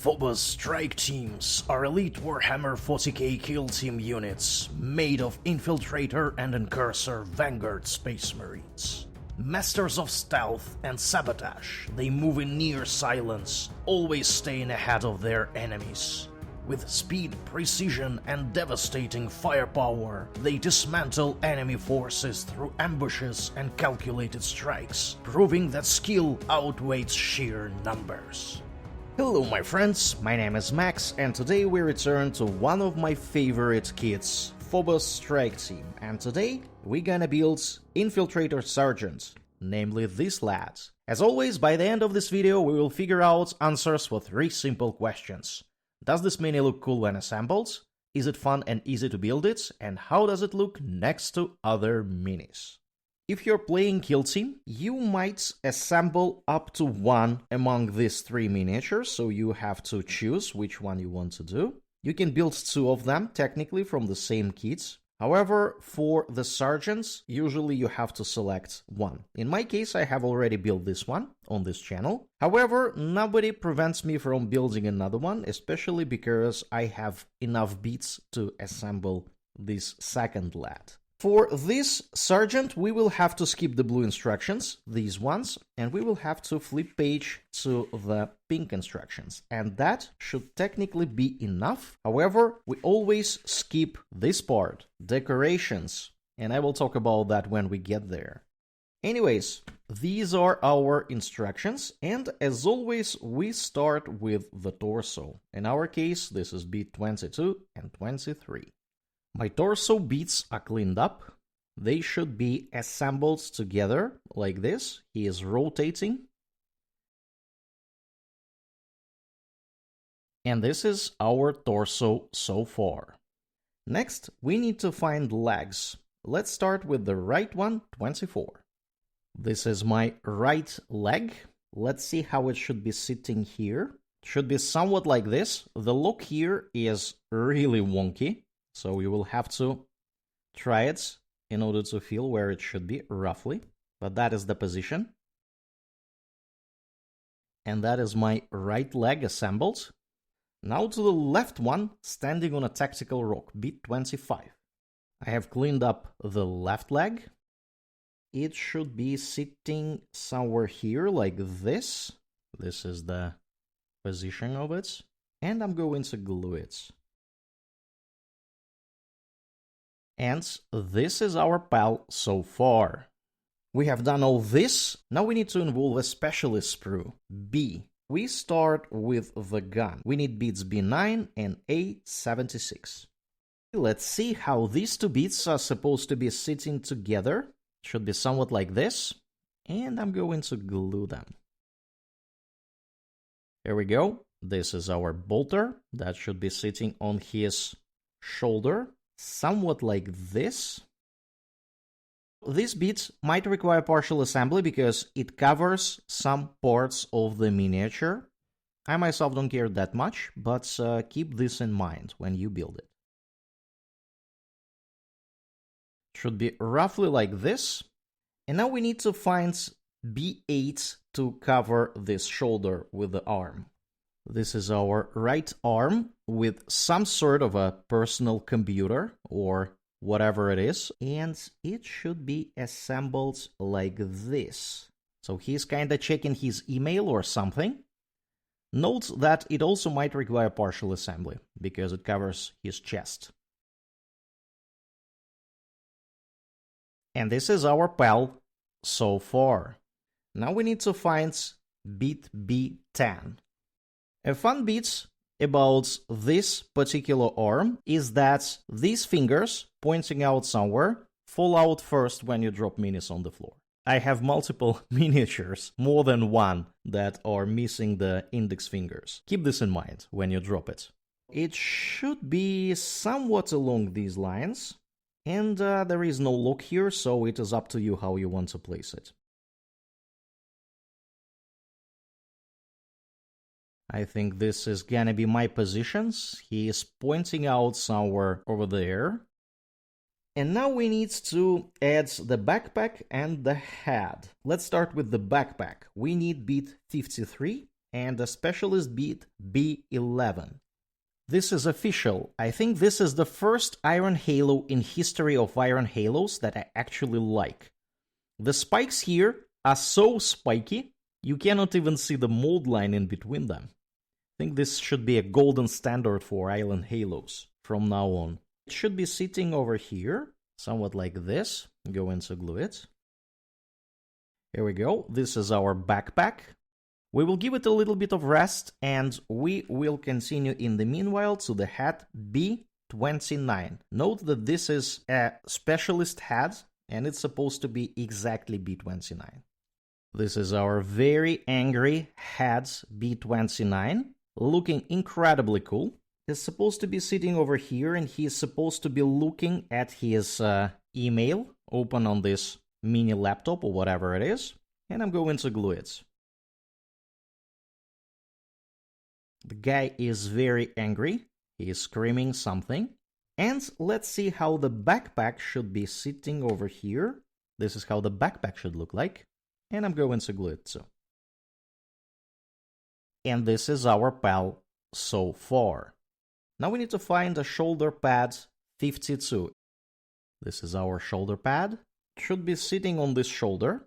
Phobos Strike Teams are elite Warhammer 40k kill team units made of Infiltrator and Encursor Vanguard Space Marines. Masters of stealth and sabotage, they move in near silence, always staying ahead of their enemies. With speed, precision, and devastating firepower, they dismantle enemy forces through ambushes and calculated strikes, proving that skill outweighs sheer numbers. Hello my friends, my name is Max, and today we return to one of my favorite kits, Phobos Strike Team, and today we're gonna build Infiltrator Sergeant, namely this lad. As always, by the end of this video we will figure out answers for 3 simple questions. Does this mini look cool when assembled? Is it fun and easy to build it? And how does it look next to other minis? If you're playing Kill Team, you might assemble up to one among these 3 miniatures, so you have to choose which one you want to do. You can build 2 of them, technically, from the same kit. However, for the Sergeants, usually you have to select one. In my case, I have already built this one on this channel. However, nobody prevents me from building another one, especially because I have enough bits to assemble this second lad. For this Sergeant, we will have to skip the blue instructions, these ones, and we will have to flip page to the pink instructions. And that should technically be enough. However, we always skip this part, decorations, and I will talk about that when we get there. Anyways, these are our instructions, and as always, we start with the torso. In our case, this is beat 22 and 23. My torso beats are cleaned up. They should be assembled together like this. He is rotating. And this is our torso so far. Next, we need to find legs. Let's start with the right one, 24. This is my right leg. Let's see how it should be sitting here. It should be somewhat like this. The look here is really wonky. So we will have to try it in order to feel where it should be, roughly. But that is the position. And that is my right leg assembled. Now to the left one, standing on a tactical rock, beat 25. I have cleaned up the left leg. It should be sitting somewhere here, like this. This is the position of it. And I'm going to glue it. And this is our pal so far. We have done all this. Now we need to involve a specialist sprue, B. We start with the gun. We need beats B9 and A76. Let's see how these 2 beats are supposed to be sitting together. Should be somewhat like this. And I'm going to glue them. Here we go. This is our bolter. That should be sitting on his shoulder. Somewhat like this. This bit might require partial assembly because it covers some parts of the miniature. I myself don't care that much, but keep this in mind when you build it. Should be roughly like this. And now we need to find B8 to cover this shoulder with the arm. This is our right arm with some sort of a personal computer or whatever it is. And it should be assembled like this. So he's kind of checking his email or something. Note that it also might require partial assembly because it covers his chest. And this is our pal so far. Now we need to find beat B10. A fun bit about this particular arm is that these fingers, pointing out somewhere, fall out first when you drop minis on the floor. I have multiple miniatures, more than one, that are missing the index fingers. Keep this in mind when you drop it. It should be somewhat along these lines, and there is no lock here, so it is up to you how you want to place it. I think this is gonna be my positions. He is pointing out somewhere over there. And now we need to add the backpack and the head. Let's start with the backpack. We need beat 53. and a specialist beat B11. This is official. I think this is the first Iron Halo in history of Iron Halos that I actually like. The spikes here are so spiky, you cannot even see the mold line in between them. I think this should be a golden standard for Iron Halos from now on. It should be sitting over here, somewhat like this. I'm going to glue it. Here we go. This is our backpack. We will give it a little bit of rest, and we will continue in the meanwhile to the hat B29. Note that this is a specialist hat, and it's supposed to be exactly B29. This is our very angry hat B29, looking incredibly cool. He's supposed to be sitting over here, and he's supposed to be looking at his email open on this mini laptop or whatever it is, and I'm going to glue it. The guy is very angry. He is screaming something. And let's see how the backpack should be sitting over here. This is how the backpack should look like. And I'm going to glue it too. And this is our pal so far. Now we need to find a shoulder pad 52. This is our shoulder pad. It should be sitting on this shoulder.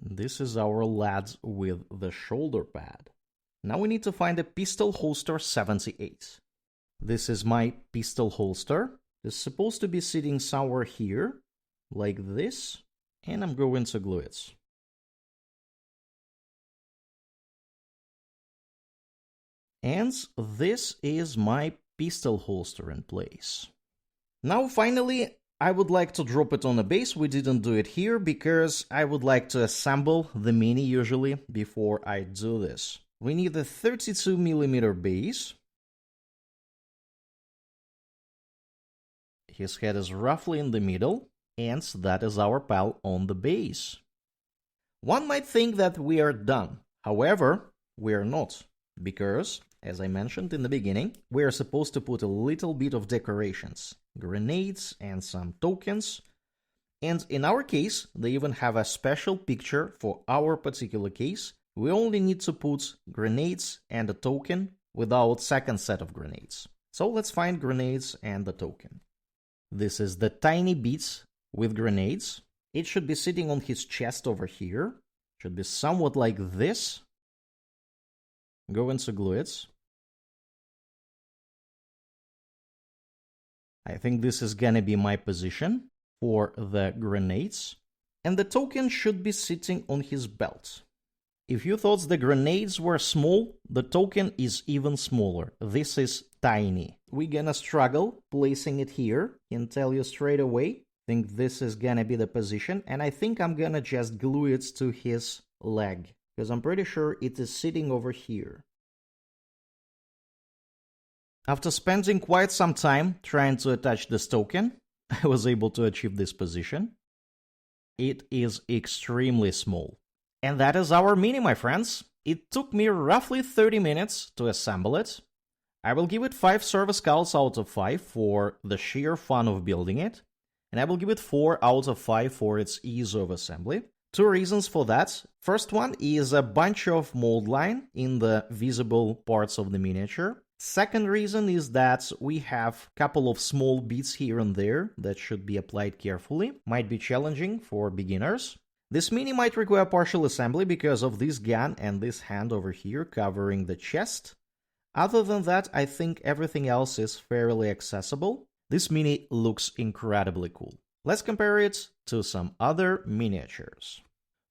This is our lad with the shoulder pad. Now we need to find a pistol holster 78. This is my pistol holster. It's supposed to be sitting somewhere here, like this, and I'm going to glue it. And this is my pistol holster in place. Now finally, I would like to drop it on a base. We didn't do it here because I would like to assemble the Mini usually before I do this. We need a 32mm base. His head is roughly in the middle, and that is our pal on the base. One might think that we are done. However, we are not, because, as I mentioned in the beginning, we are supposed to put a little bit of decorations. Grenades and some tokens, and in our case they even have a special picture for our particular case. We only need to put grenades and a token without second set of grenades. So let's find grenades and the token. This is the tiny beats with grenades. It should be sitting on his chest over here. Should be somewhat like this. Go into glue it. I think this is gonna be my position for the grenades. And the token should be sitting on his belt. If you thought the grenades were small, the token is even smaller. This is tiny. We're gonna struggle placing it here. Can tell you straight away. I think this is gonna be the position. And I think I'm gonna just glue it to his leg, because I'm pretty sure it is sitting over here. After spending quite some time trying to attach this token, I was able to achieve this position. It is extremely small. And that is our Mini, my friends. It took me roughly 30 minutes to assemble it. I will give it 5 service skulls out of 5 for the sheer fun of building it. And I will give it 4 out of 5 for its ease of assembly. 2 reasons for that. First one is a bunch of mold line in the visible parts of the miniature. Second reason is that we have a couple of small bits here and there that should be applied carefully. Might be challenging for beginners. This Mini might require partial assembly because of this gun and this hand over here covering the chest. Other than that, I think everything else is fairly accessible. This Mini looks incredibly cool. Let's compare it to some other miniatures.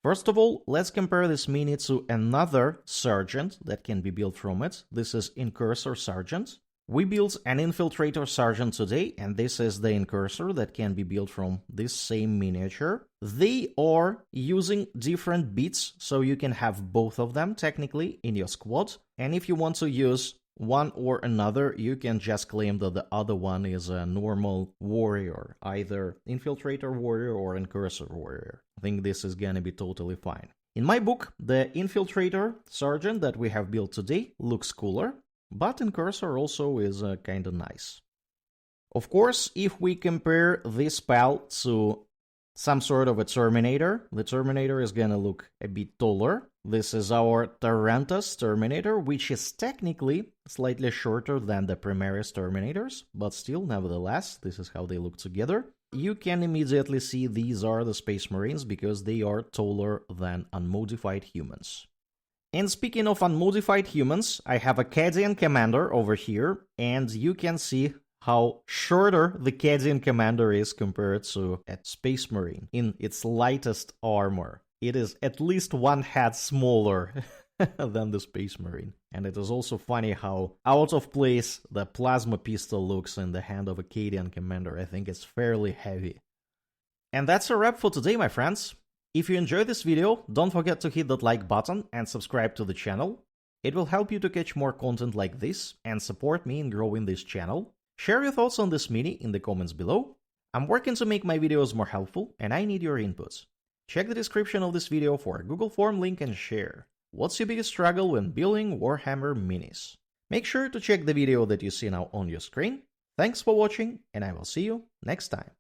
First of all, let's compare this Mini to another Sergeant that can be built from it. This is Infiltrator Sergeant. We built an Infiltrator Sergeant today, and this is the Incursor that can be built from this same miniature. They are using different bits, so you can have both of them technically in your squad. And if you want to use one or another, you can just claim that the other one is a normal warrior, either Infiltrator warrior or Incursor warrior. I think this is gonna be totally fine. In my book, the Infiltrator Sergeant that we have built today looks cooler, but Incursor also is kinda nice. Of course, if we compare this pal to some sort of a Terminator. The Terminator is gonna look a bit taller. This is our Tarantus Terminator, which is technically slightly shorter than the Primaris Terminators, but still, nevertheless, this is how they look together. You can immediately see these are the Space Marines because they are taller than unmodified humans. And speaking of unmodified humans, I have a Cadian Commander over here, and you can see how shorter the Cadian Commander is compared to a Space Marine in its lightest armor. It is at least one head smaller than the Space Marine. And it is also funny how out of place the plasma pistol looks in the hand of a Cadian Commander. I think it's fairly heavy. And that's a wrap for today, my friends. If you enjoyed this video, don't forget to hit that like button and subscribe to the channel. It will help you to catch more content like this and support me in growing this channel. Share your thoughts on this mini in the comments below. I'm working to make my videos more helpful and I need your inputs. Check the description of this video for a Google form link and share. What's your biggest struggle when building Warhammer minis? Make sure to check the video that you see now on your screen. Thanks for watching and I will see you next time.